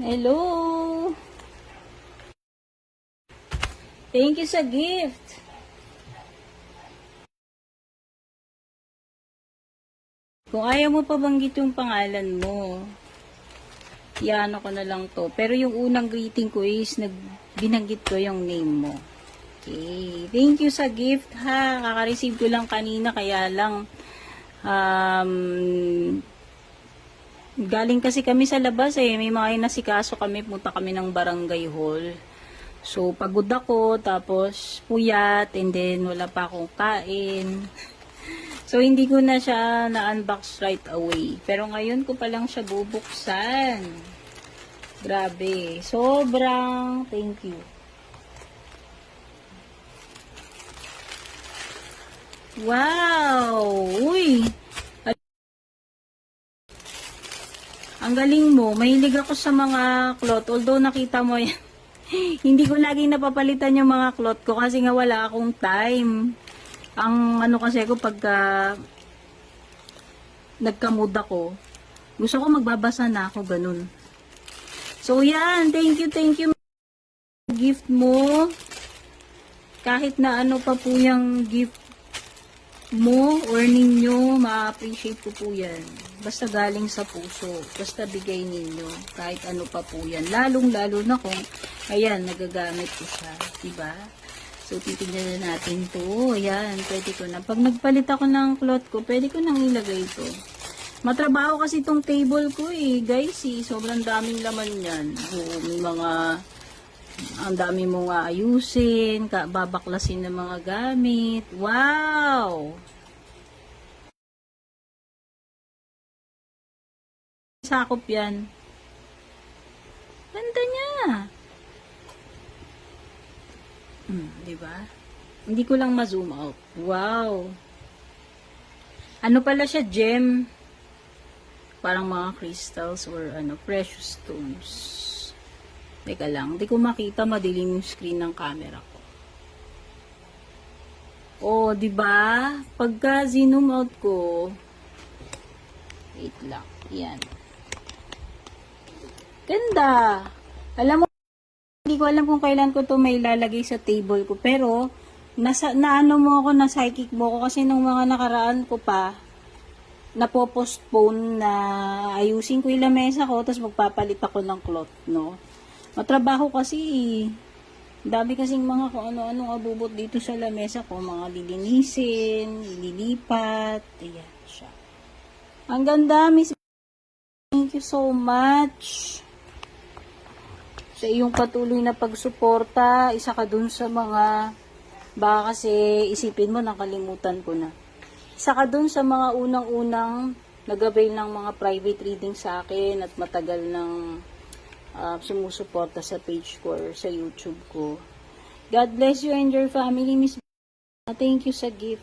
Hello! Thank you sa gift. Kung ayaw mo pa banggit yung pangalan mo, iano ko na lang to. Pero yung unang greeting ko is binanggit ko yung name mo. Okay. Thank you sa gift ha. Kaka-receive ko lang kanina kaya lang galing kasi kami sa labas eh. May mga inasikaso kami. Punta kami ng barangay hall. So, pagod ako, tapos puyat, and then wala pa akong kain. So, hindi ko na siya na-unbox right away. Pero ngayon ko pa lang siya bubuksan. Grabe. Sobrang thank you. Wow! Uy! Ang galing mo. Mahilig ako sa mga cloth. Although nakita mo yan. Hindi ko laging napapalitan yung mga cloth ko kasi nga wala akong time. Ang ano kasi ako pagka nagka-mood ako, gusto ko magbabasa na ako, ganun. So yan, thank you gift mo. Kahit na ano pa po yung gift mo or ninyo, ma-appreciate ko po yan. Basta galing sa puso. Basta bigay ninyo. Kahit ano pa po yan. Lalong-lalo na kung, ayan, nagagamit ko siya. Diba? So, titignan na natin to. Ayan, pwede ko na. Pag nagpalit ako ng cloth ko, pwede ko nang ilagay to. Matrabaho kasi itong table ko eh. Guys, eh, sobrang daming laman yan. So, may mga, ang dami mong ayusin, babaklasin ng mga gamit. Wow! Sakop yan. Ganda niya. Diba? Hindi ko lang ma-zoom out. Wow! Ano pala siya, gem? Parang mga crystals or ano, precious stones. Teka lang, hindi ko makita, madilim yung screen ng camera ko. Oh, 'di ba? Pagka zoom out ko, wait lang. 'Yan. Ganda. Alam mo, hindi ko alam kung kailan ko 'to may lalagay sa table ko, pero naano mo ako, na psychic mo ako kasi nung mga nakaraan ko pa napopostpone na ayusin ko yung lamesa ko tapos magpapalit ako ng cloth, no? Matrabaho kasi dami kasing mga kung ano-anong abubot dito sa lamesa ko, mga lilinisin, ililipat, ayan siya. Ang ganda, Miss. Thank you so much sa iyong patuloy na pagsuporta. Isa ka dun sa mga, baka kasi isipin mo nakalimutan ko na. Isa ka dun sa mga unang-unang nag-avail ng mga private reading sa akin at matagal ng sumusuporta sa page ko or sa YouTube ko. God bless you and your family, Miss. Thank you sa gift.